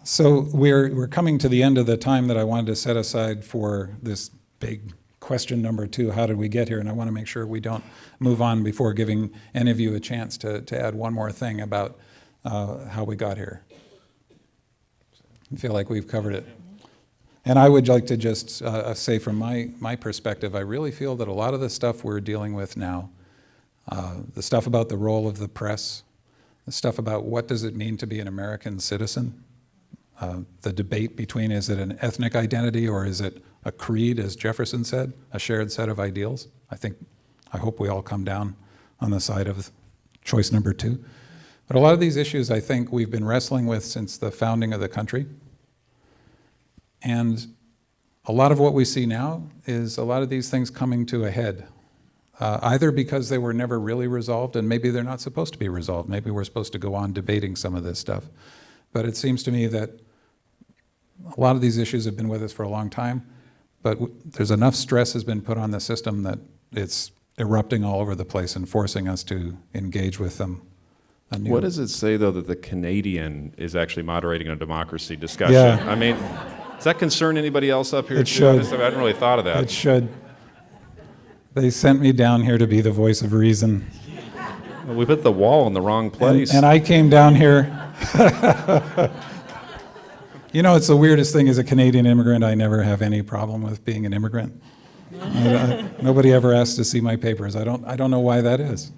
So we're coming to the end of the time that I wanted to set aside for this big question number 2, how did we get here? And I want to make sure we don't move on before giving any of you a chance to add one more thing about how we got here. I feel like we've covered it. And I would like to just say from my perspective, I really feel that a lot of the stuff we're dealing with now, the stuff about the role of the press, the stuff about what does it mean to be an American citizen, the debate between is it an ethnic identity or is it a creed, as Jefferson said, a shared set of ideals. I hope we all come down on the side of choice number 2. But a lot of these issues I think we've been wrestling with since the founding of the country. And a lot of what we see now is a lot of these things coming to a head, either because they were never really resolved and maybe they're not supposed to be resolved. Maybe we're supposed to go on debating some of this stuff. But it seems to me that a lot of these issues have been with us for a long time, but there's enough stress has been put on the system that it's erupting all over the place and forcing us to engage with them anew. What does it say, though, that the Canadian is actually moderating a democracy discussion? Yeah. I mean, does that concern anybody else up here? It should. I hadn't really thought of that. It should. They sent me down here to be the voice of reason. Well, we put the wall in the wrong place. And I came down here. You know, it's the weirdest thing as a Canadian immigrant. I never have any problem with being an immigrant. Nobody ever asks to see my papers. I don't know why that is.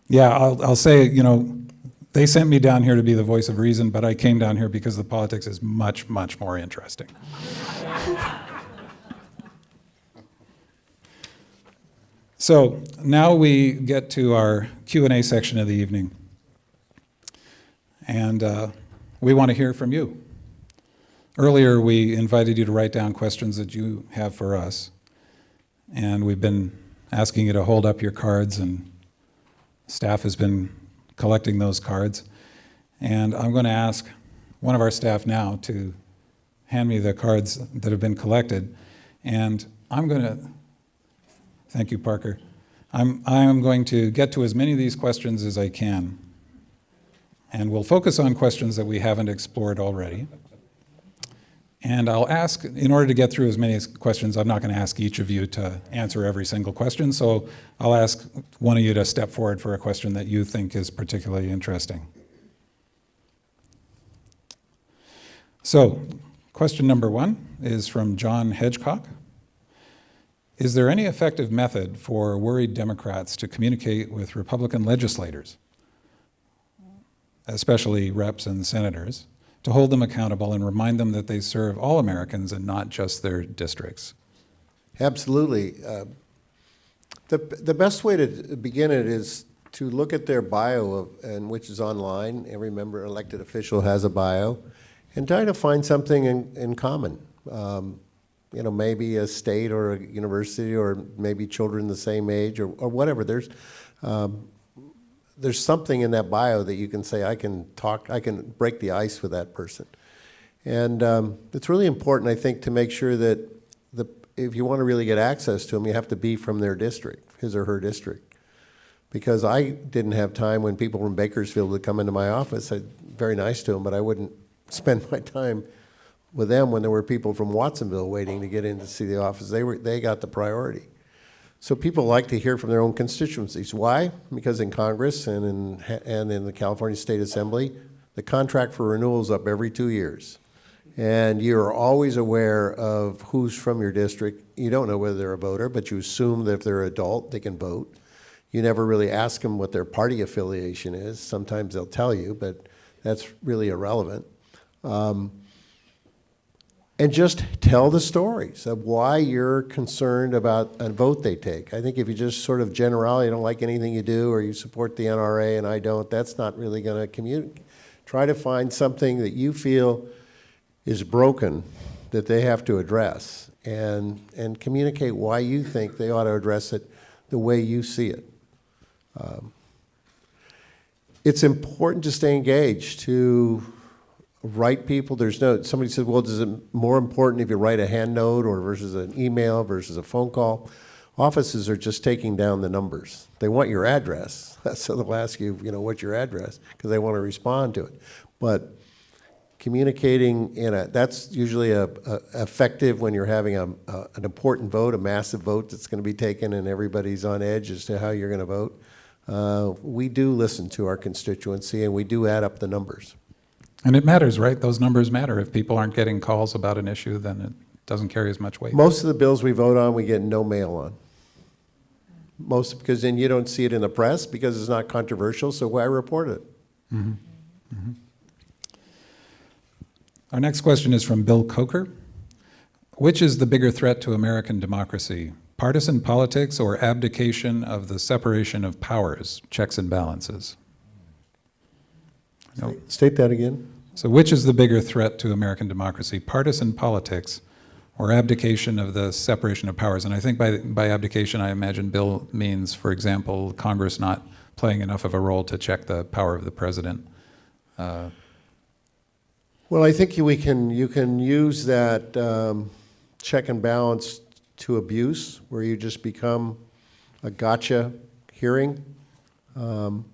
Yeah, I'll say, you know, they sent me down here to be the voice of reason, but I came down here because the politics is much, much more interesting. So now we get to our Q&A section of the evening. And we want to hear from you. Earlier, we invited you to write down questions that you have for us. And we've been asking you to hold up your cards, and staff has been collecting those cards. And I'm going to ask one of our staff now to hand me the cards that have been collected. And I'm going to, thank you, Parker. I'm going to get to as many of these questions as I can. And we'll focus on questions that we haven't explored already. And I'll ask, in order to get through as many questions, I'm not going to ask each of you to answer every single question, so I'll ask one of you to step forward for a question that you think is particularly interesting. So, question number 1 is from John Hedgecock. Is there any effective method for worried Democrats to communicate with Republican legislators, especially reps and senators, to hold them accountable and remind them that they serve all Americans and not just their districts? Absolutely. The best way to begin it is to look at their bio, and which is online. Every member elected official has a bio, and try to find something in common. You know, maybe a state or a university, or maybe children the same age, or whatever. There's something in that bio that you can say, I can break the ice with that person. And it's really important, I think, to make sure that if you want to really get access to them, you have to be from their district, his or her district. Because I didn't have time when people from Bakersfield would come into my office. I'd very nice to them, but I wouldn't spend my time with them when there were people from Watsonville waiting to get in to see the office. They got the priority. So people like to hear from their own constituencies. Why? Because in Congress and in the California State Assembly, the contract for renewal is up every 2 years. And you're always aware of who's from your district. You don't know whether they're a voter, but you assume that if they're an adult, they can vote. You never really ask them what their party affiliation is. Sometimes they'll tell you, but that's really irrelevant. And just tell the stories of why you're concerned about a vote they take. I think if you just sort of generally don't like anything you do, or you support the NRA and I don't, that's not really going to communicate. Try to find something that you feel is broken that they have to address, and communicate why you think they ought to address it the way you see it. It's important to stay engaged, to write people. Somebody said, well, is it more important if you write a hand note or versus an email versus a phone call? Offices are just taking down the numbers. They want your address, so they'll ask you, what's your address, because they want to respond to it. But communicating that's usually effective when you're having an important vote, a massive vote that's going to be taken, and everybody's on edge as to how you're going to vote. We do listen to our constituency, and we do add up the numbers. And it matters, right? Those numbers matter. If people aren't getting calls about an issue, then it doesn't carry as much weight. Most of the bills we vote on, we get no mail on. Most, because then you don't see it in the press because it's not controversial, so why report it? Mm-hmm. Mm-hmm. Our next question is from Bill Coker. Which is the bigger threat to American democracy, partisan politics or abdication of the separation of powers, checks and balances? No. State that again. So which is the bigger threat to American democracy, partisan politics or abdication of the separation of powers? And I think by abdication, I imagine Bill means, for example, Congress not playing enough of a role to check the power of the president. Well, I think you can use that check and balance to abuse, where you just become a gotcha hearing. And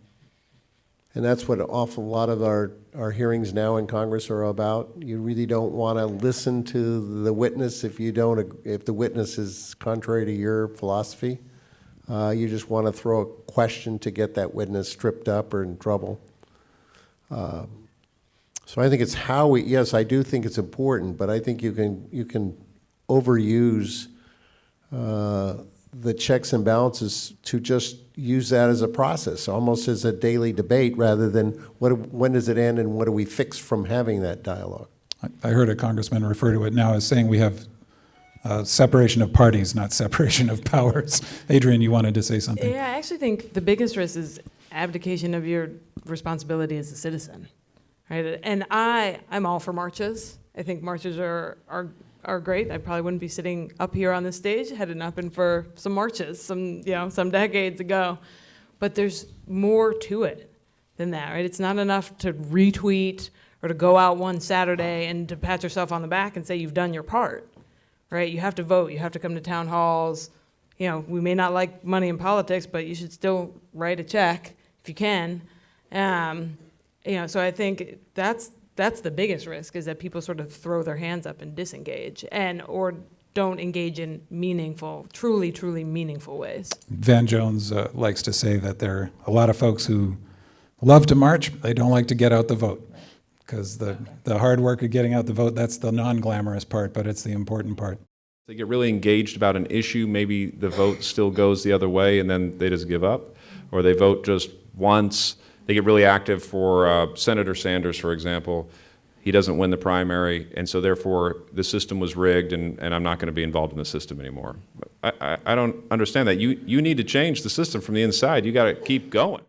that's what an awful lot of our hearings now in Congress are about. You really don't want to listen to the witness if the witness is contrary to your philosophy. You just want to throw a question to get that witness tripped up or in trouble. So I think it's yes, I do think it's important, but I think you can overuse the checks and balances to just use that as a process, almost as a daily debate, rather than when does it end and what do we fix from having that dialogue. I heard a congressman refer to it now as saying we have separation of parties, not separation of powers. Adrienne, you wanted to say something? Yeah, I actually think the biggest risk is abdication of your responsibility as a citizen, right? And I'm all for marches. I think marches are great. I probably wouldn't be sitting up here on this stage had it not been for some marches some decades ago. But there's more to it than that, right? It's not enough to retweet or to go out one Saturday and to pat yourself on the back and say you've done your part, right? You have to vote. You have to come to town halls. We may not like money in politics, but you should still write a check if you can. So I think that's the biggest risk, is that people sort of throw their hands up and disengage or don't engage in meaningful, truly meaningful ways. Van Jones likes to say that there are a lot of folks who love to march, but they don't like to get out the vote, because the hard work of getting out the vote, that's the non-glamorous part, but it's the important part. They get really engaged about an issue, maybe the vote still goes the other way and then they just give up, or they vote just once. They get really active for Senator Sanders, for example. He doesn't win the primary, and so therefore the system was rigged, and I'm not going to be involved in the system anymore. I don't understand that. You need to change the system from the inside. You got to keep going.